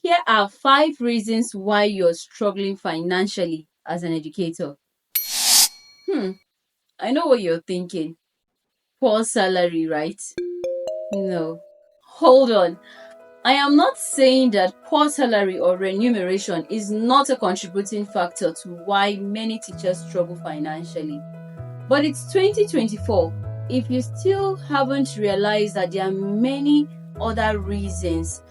Here are 5 reasons why you're struggling financially as an educator. I know what you're thinking. Poor salary, right? No. Hold on. I am not saying that poor salary or remuneration is not a contributing factor to why many teachers struggle financially. But it's 2024. If you still haven't realized that there are many other reasons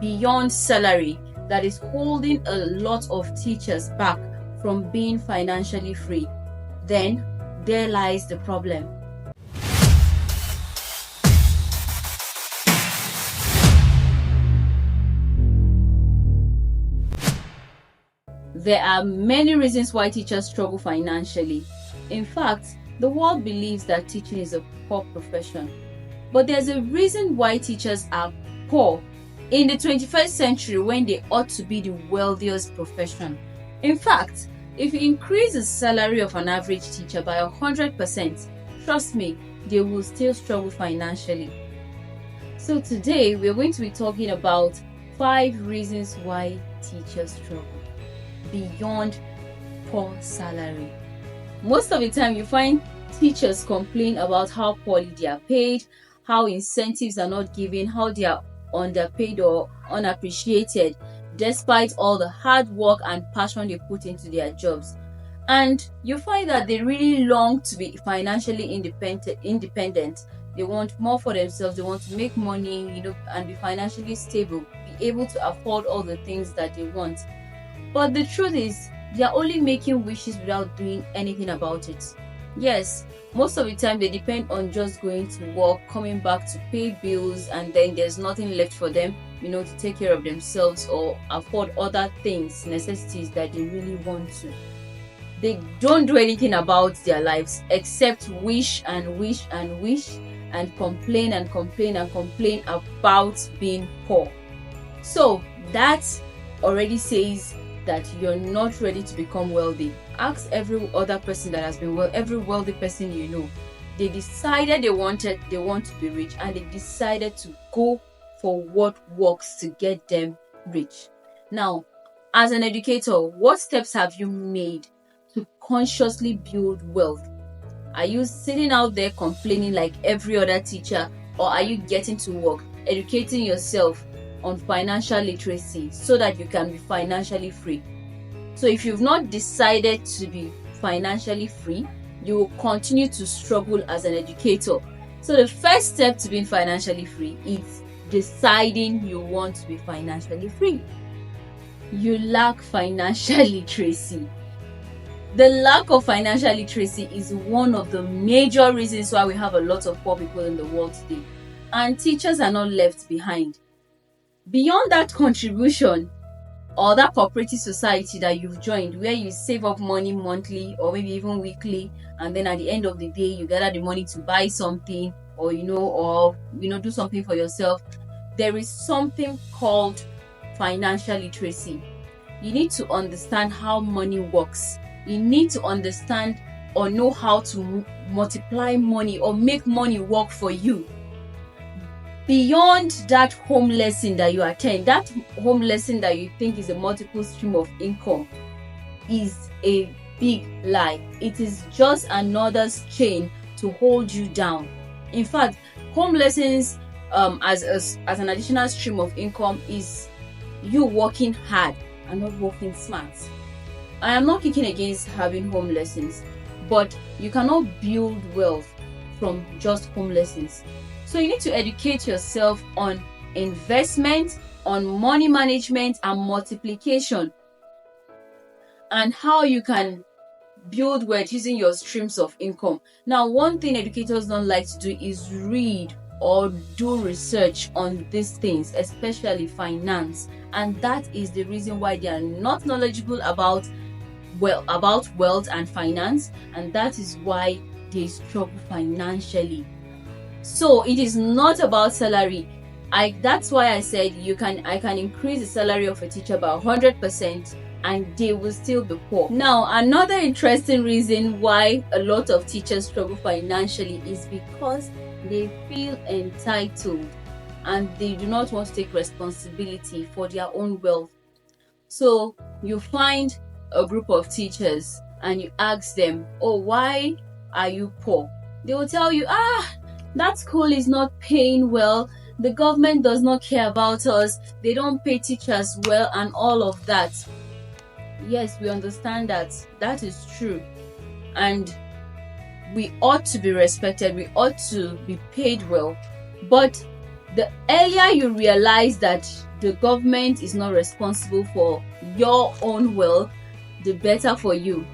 beyond salary that is holding a lot of teachers back from being financially free, then there lies the problem. There are many reasons why teachers struggle financially. In fact, the world believes that teaching is a poor profession. But there's a reason why teachers are poor in the 21st century when they ought to be the wealthiest profession. In fact, if you increase the salary of an average teacher by 100%, trust me, they will still struggle financially. So today, we're going to be talking about 5 reasons why teachers struggle beyond poor salary. Most of the time, you find teachers complain about how poorly they are paid, how incentives are not given, how they are underpaid or unappreciated, despite all the hard work and passion they put into their jobs. And you find that they really long to be financially independent. They want more for themselves. They want to make money, and be financially stable, be able to afford all the things that they want. But the truth is, they are only making wishes without doing anything about it. Yes, most of the time they depend on just going to work, coming back to pay bills, and then there's nothing left for them, to take care of themselves or afford other things, necessities that they really want to. They don't do anything about their lives except wish and wish and wish and complain and complain and complain about being poor. So that already says that you're not ready to become wealthy. Ask every other person that has been every wealthy person you know. They decided they want to be rich, and they decided to go for what works to get them rich. Now, as an educator, what steps have you made to consciously build wealth? Are you sitting out there complaining like every other teacher, or are you getting to work, educating yourself on financial literacy so that you can be financially free? So if you've not decided to be financially free, you will continue to struggle as an educator. So the first step to being financially free is deciding you want to be financially free. You lack financial literacy. The lack of financial literacy is one of the major reasons why we have a lot of poor people in the world today. And teachers are not left behind. Beyond that contribution or that cooperative society that you've joined, where you save up money monthly or maybe even weekly, and then at the end of the day you gather the money to buy something or do something for yourself, there is something called financial literacy. You need to understand how money works. You need to understand or know how to multiply money or make money work for you. Beyond that home lesson that you attend, that home lesson that you think is a multiple stream of income is a big lie. It is just another chain to hold you down. In fact, home lessons as an additional stream of income is you working hard and not working smart. I am not kicking against having home lessons, but you cannot build wealth from just home lessons. So you need to educate yourself on investment, on money management and multiplication, and how you can build wealth using your streams of income. Now, one thing educators don't like to do is read or do research on these things, especially finance. And that is the reason why they are not knowledgeable about wealth and finance, and that is why they struggle financially. So it is not about salary. That's why I said I can increase the salary of a teacher by 100% and they will still be poor. Now, another interesting reason why a lot of teachers struggle financially is because they feel entitled. and they do not want to take responsibility for their own wealth. So you find a group of teachers and you ask them, oh, why are you poor? They will tell you, that school is not paying well, the government does not care about us, they don't pay teachers well, and all of that. Yes, we understand that. That is true. And we ought to be respected, we ought to be paid well. But the earlier you realize that the government is not responsible for your own wealth, the better for you.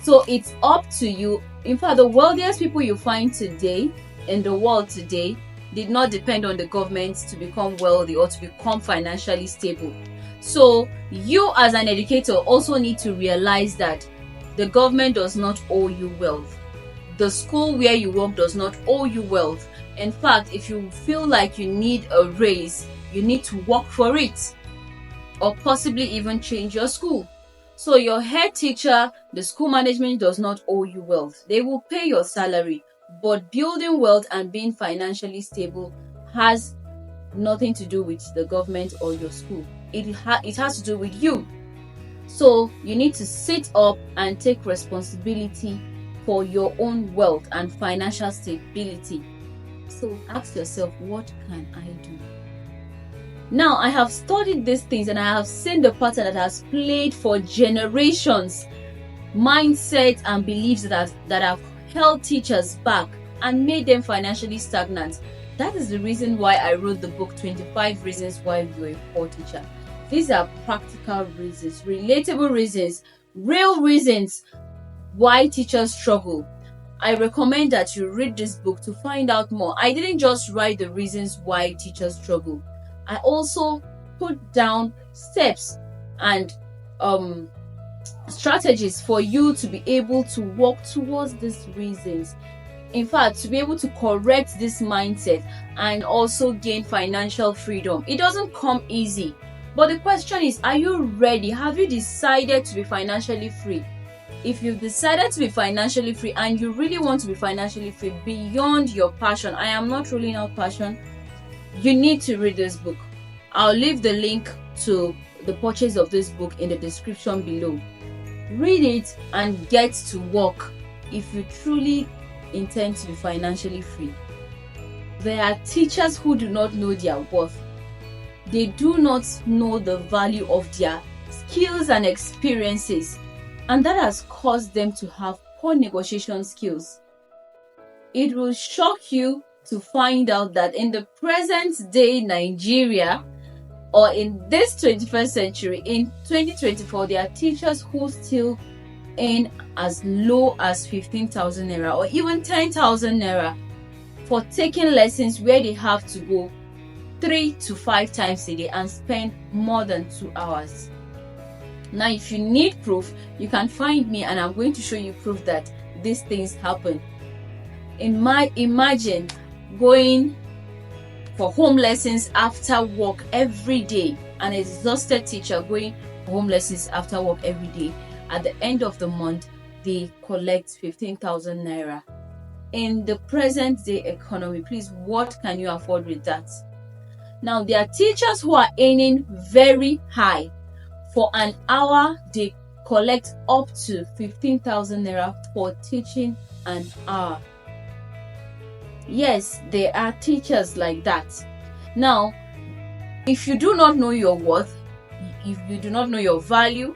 So it's up to you. In fact, the wealthiest people you find today in the world today did not depend on the government to become wealthy or to become financially stable. So you as an educator also need to realize that the government does not owe you wealth. The school where you work does not owe you wealth. In fact, if you feel like you need a raise, you need to work for it, or possibly even change your school. So your head teacher, the school management does not owe you wealth. They will pay your salary, but building wealth and being financially stable has nothing to do with the government or your school. It has to do with you. So you need to sit up and take responsibility for your own wealth and financial stability. So ask yourself, what can I do? Now, I have studied these things and I have seen the pattern that has played for generations, mindsets and beliefs that have held teachers back and made them financially stagnant. That is the reason why I wrote the book 25 Reasons Why You're a Poor Teacher. These are practical reasons, relatable reasons, real reasons why teachers struggle. I recommend that you read this book to find out more. I didn't just write the reasons why teachers struggle. I also put down steps and strategies for you to be able to work towards these reasons. In fact, to be able to correct this mindset and also gain financial freedom. It doesn't come easy. But the question is, are you ready? Have you decided to be financially free? If you've decided to be financially free and you really want to be financially free beyond your passion, I am not ruling out passion, you need to read this book. I'll leave the link to the purchase of this book in the description below. Read it and get to work if you truly intend to be financially free. There are teachers who do not know their worth. They do not know the value of their skills and experiences, and that has caused them to have poor negotiation skills. It will shock you to find out that in the present day Nigeria, or in this 21st century, in 2024, there are teachers who still earn as low as 15,000 naira or even 10,000 naira for taking lessons where they have to go 3 to 5 times a day and spend more than 2 hours. Now, if you need proof, you can find me and I'm going to show you proof that these things happen. Imagine going for home lessons after work every day, an exhausted teacher going for home lessons after work every day. At the end of the month, they collect 15,000 naira. In the present day economy, please, what can you afford with that? Now, there are teachers who are earning very high. For an hour, they collect up to 15,000 naira for teaching an hour. Yes, there are teachers like that. Now, if you do not know your worth, if you do not know your value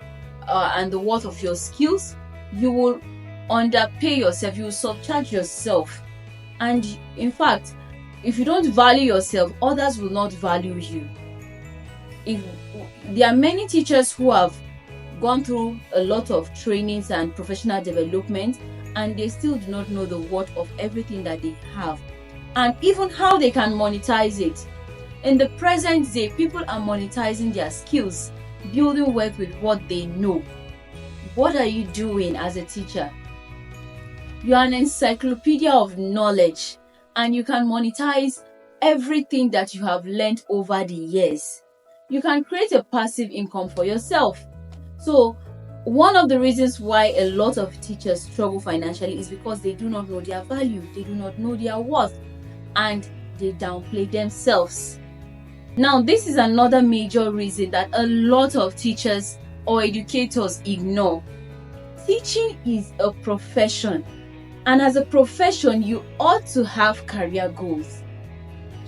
and the worth of your skills, you will underpay yourself, you will subcharge yourself. And in fact, if you don't value yourself, others will not value you. There are many teachers who have gone through a lot of trainings and professional development, and they still do not know the worth of everything that they have and even how they can monetize it. In the present day, people are monetizing their skills, building wealth with what they know. What are you doing as a teacher? You are an encyclopedia of knowledge, and you can monetize everything that you have learned over the years. You can create a passive income for yourself. So one of the reasons why a lot of teachers struggle financially is because they do not know their value, they do not know their worth, and they downplay themselves. Now, this is another major reason that a lot of teachers or educators ignore. Teaching is a profession, and as a profession, you ought to have career goals.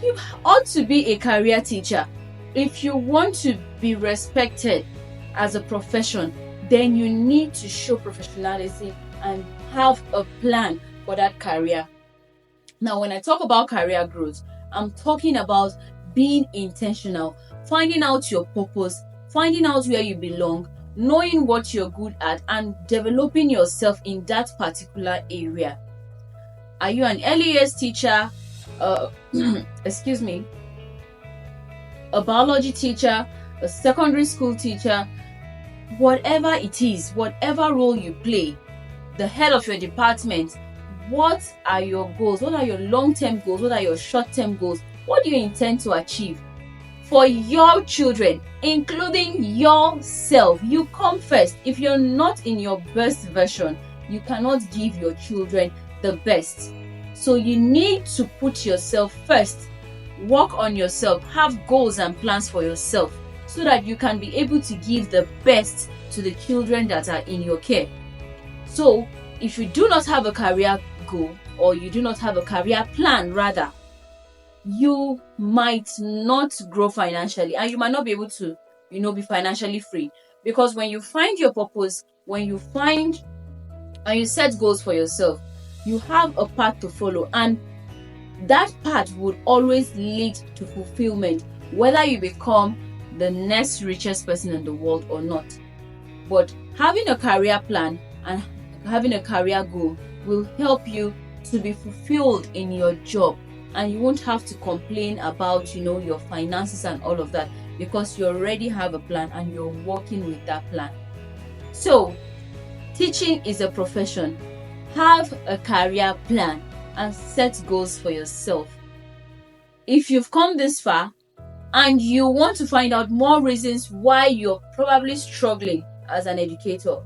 You ought to be a career teacher. If you want to be respected as a profession, then you need to show professionalism and have a plan for that career. Now, when I talk about career growth, I'm talking about being intentional, finding out your purpose, finding out where you belong, knowing what you're good at, and developing yourself in that particular area. Are you an early years teacher? Excuse me, a biology teacher, a secondary school teacher, whatever it is, whatever role you play, the head of your department, what are your goals? What are your long-term goals? What are your short-term goals? What do you intend to achieve for your children, including yourself? You come first. If you're not in your best version, you cannot give your children the best. So you need to put yourself first, work on yourself, have goals and plans for yourself so that you can be able to give the best to the children that are in your care. So if you do not have a career goal, or you do not have a career plan rather, you might not grow financially, and you might not be able to, be financially free. Because when you find your purpose, when you find and you set goals for yourself, you have a path to follow, and that path would always lead to fulfillment, whether you become the next richest person in the world or not. But having a career plan and having a career goal will help you to be fulfilled in your job, and you won't have to complain about your finances and all of that, because you already have a plan and you're working with that plan. So teaching is a profession. Have a career plan and set goals for yourself. If you've come this far and you want to find out more reasons why you're probably struggling as an educator,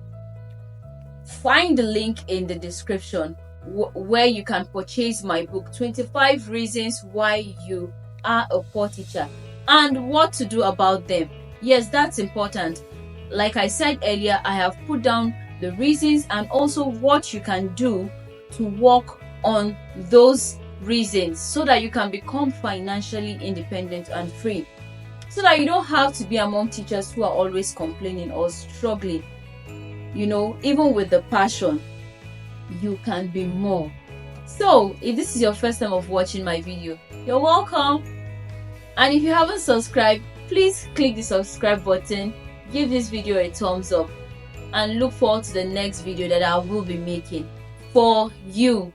find the link in the description where you can purchase my book, 25 Reasons Why You Are a Poor Teacher, and what to do about them. Yes, that's important. Like I said earlier, I have put down the reasons and also what you can do to work on those reasons so that you can become financially independent and free, so that you don't have to be among teachers who are always complaining or struggling. Even with the passion, you can be more. So if this is your first time of watching my video, you're welcome. And if you haven't subscribed, please click the subscribe button, give this video a thumbs up, and look forward to the next video that I will be making for you.